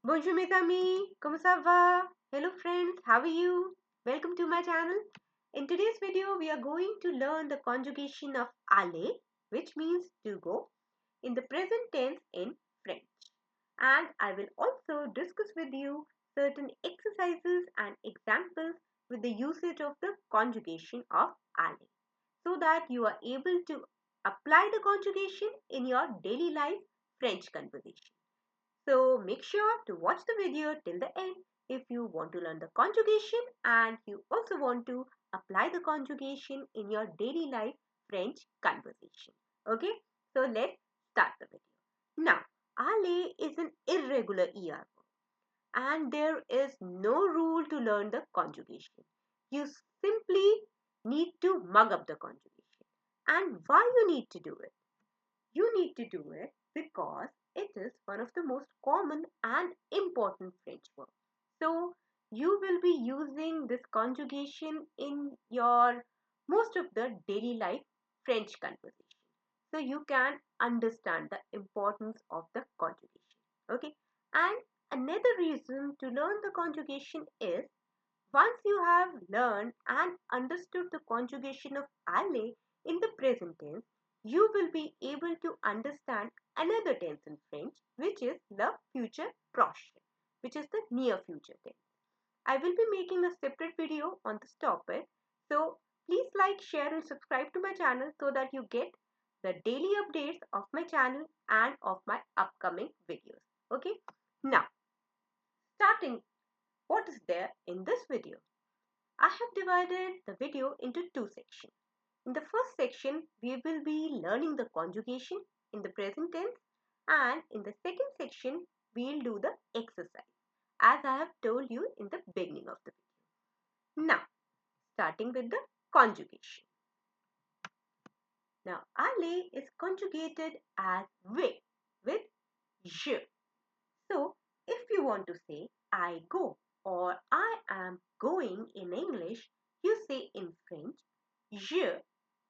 Bonjour mes amis, comment ça va? Hello friends, how are you? Welcome to my channel. In today's video, we are going to learn the conjugation of aller, which means to go, in the present tense in French. And I will also discuss with you certain exercises and examples with the usage of the conjugation of aller, so that you are able to apply the conjugation in your daily life French conversation. So make sure to watch the video till the end if you want to learn the conjugation and you also want to apply the conjugation in your daily life French conversation. Okay, so let's start the video. Now, aller is an irregular ER verb and there is no rule to learn the conjugation. You simply need to mug up the conjugation. And why you need to do it? You need to do it because it is one of the most common and important French verbs. So you will be using this conjugation in your most of the daily life French conversation. So you can understand the importance of the conjugation. Okay. And another reason to learn the conjugation is once you have learned and understood the conjugation of aller in the present tense, you will be able to understand another tense in French, which is the future proche, which is the near future tense. I will be making a separate video on this topic. So please like, share and subscribe to my channel so that you get the daily updates of my channel and of my upcoming videos. Okay. Now, starting what is there in this video? I have divided the video into two sections. In the first section, we will be learning the conjugation in the present tense, and in the second section, we'll do the exercise as I have told you in the beginning of the video. Now, starting with the conjugation. Now, aller is conjugated as with je. So, if you want to say I go or I am going in English, you say in French, je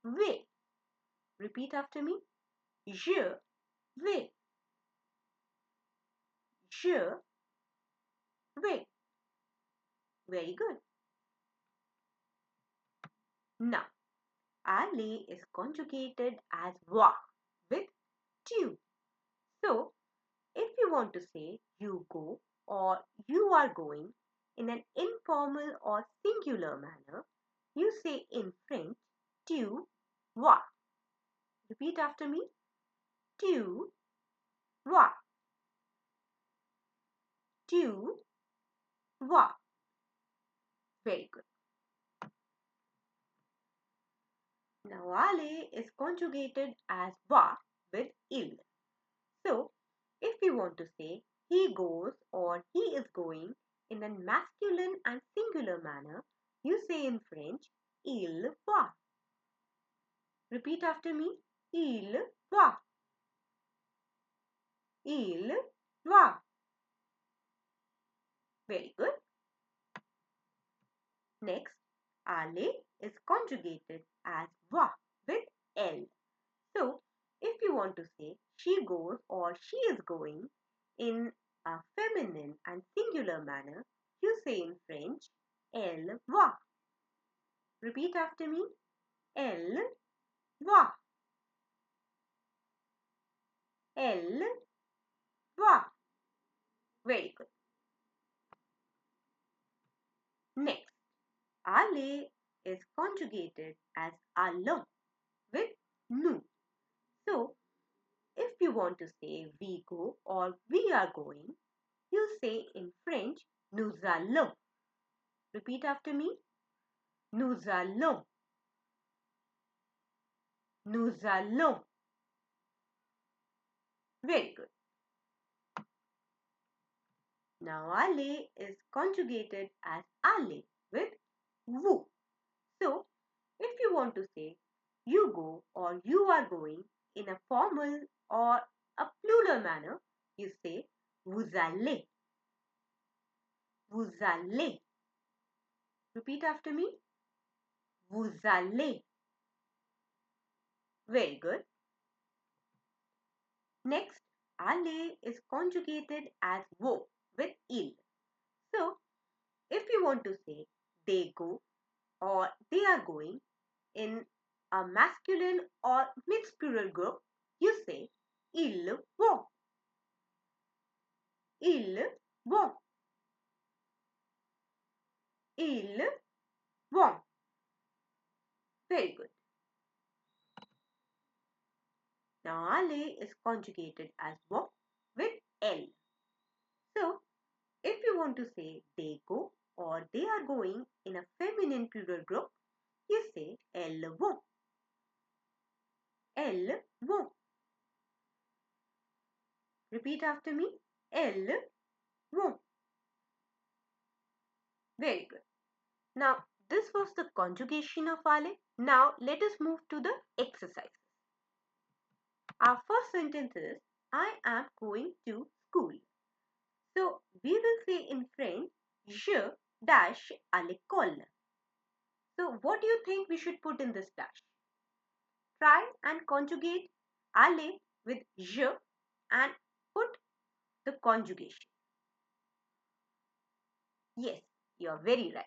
vais. Repeat after me. Je vais. Je vais. Very good. Now, aller is conjugated as voir with tu. So, if you want to say you go or you are going in an informal or singular manner, you say in French, tu vas. Repeat after me. Tu vas. Tu vas. Very good. Now, aller is conjugated as va with il. So, if you want to say he goes or he is going in a masculine and singular manner, you say in French, il va. Repeat after me. Il va. Il va. Very good. Next, aller is conjugated as va with L. So, if you want to say she goes or she is going in a feminine and singular manner, you say in French, elle va. Repeat after me. Elle va. Elle va. Very good. Next, aller is conjugated as allons with nous. So, if you want to say we go or we are going, you say in French, nous allons. Repeat after me. Nous allons. Nous allons. Very good. Now, aller is conjugated as aller with vous. So, if you want to say you go or you are going in a formal or a plural manner, you say vous allez. Vous allez. Repeat after me. Vous allez. Very good. Next, aller is conjugated as wo with plural group, you say ils vont. Ils vont. Ils vont. Very good. Now aller is conjugated as vont with L. So if you want to say they go or they are going in a feminine plural group, you say elles vont. Elles vont. Repeat after me. Elles vont. Very good. Now this was the conjugation of aller. Now let us move to the exercises. Our first sentence is I am going to school. So we will say in French, je dash à l'école. So what do you think we should put in this dash? Try and conjugate aller with je and put the conjugation. Yes, you are very right.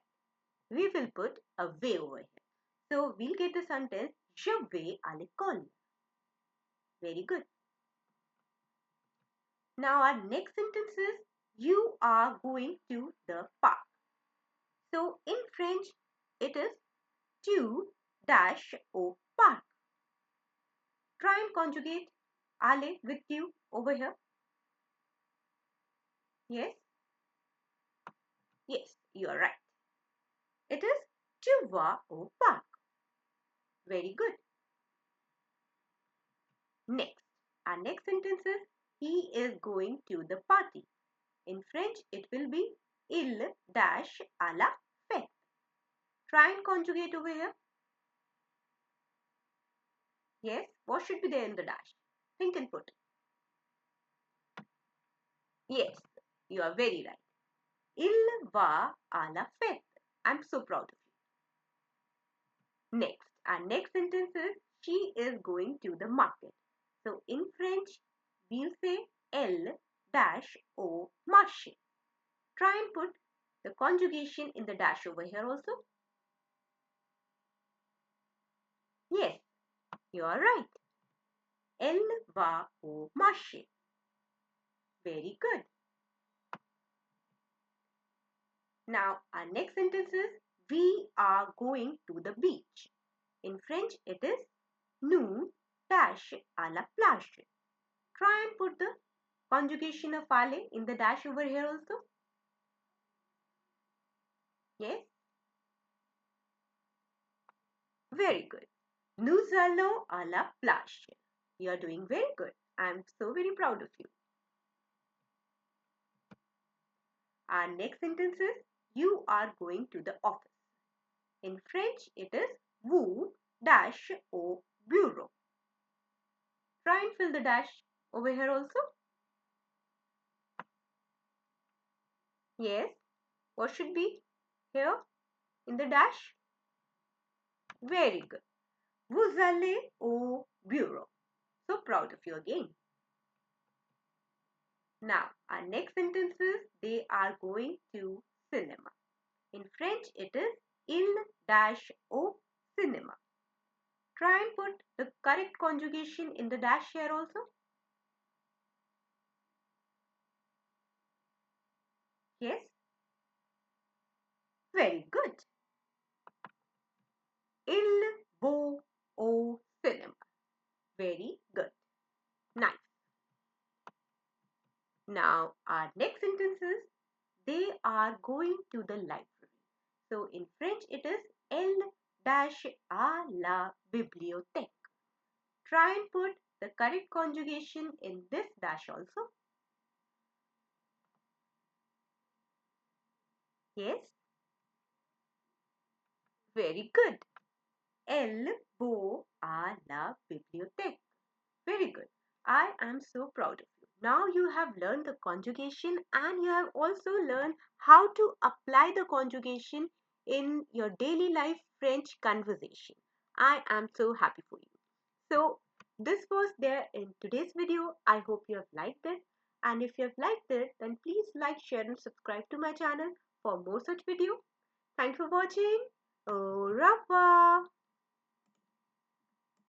We will put a vais over here. So we'll get the sentence je vais à l'école. Very good. Now our next sentence is you are going to the park. So in French it is tu dash au parc. Try and conjugate aller with tu over here. Yes? Yes, you are right. It is tu vas au parc. Very good. Next, our next sentence is he is going to the party. In French, it will be il dash à la fête. Try and conjugate over here. Yes, what should be there in the dash? Think and put. Yes, you are very right. Il va à la fête. I'm so proud of you. Next, our next sentence is she is going to the market. So in French, we'll say elle dash au marché. Try and put the conjugation in the dash over here also. Yes, you are right. Elle va au marché. Very good. Now our next sentence is we are going to the beach. In French it is nous dash à la plage. Try and put the conjugation of aller in the dash over here also. Yes. Very good. Nous allons à la plage. You are doing very good. I am so very proud of you. Our next sentence is you are going to the office. In French it is vous dash au bureau. Try and fill the dash over here also. Yes. What should be here in the dash? Very good. Vous allez au bureau. So proud of you again. Now, our next sentence is they are going to cinema. In French, it is ils dash au cinéma. Try and put the correct conjugation in the dash here also. Yes. Very good. Ils vont au cinéma. Very good. Nice. Now, our next sentence is they are going to the library. So, in French, it is elles dash à la bibliothèque. Try and put the correct conjugation in this dash also. Yes. Very good. Elle va à la bibliothèque. Very good. I am so proud of you. Now you have learned the conjugation and you have also learned how to apply the conjugation in your daily life French conversation. I am so happy for you. So this was there in today's video. I hope you have liked it. And if you have liked it, then please like, share and subscribe to my channel for more such videos. Thanks for watching. Au revoir.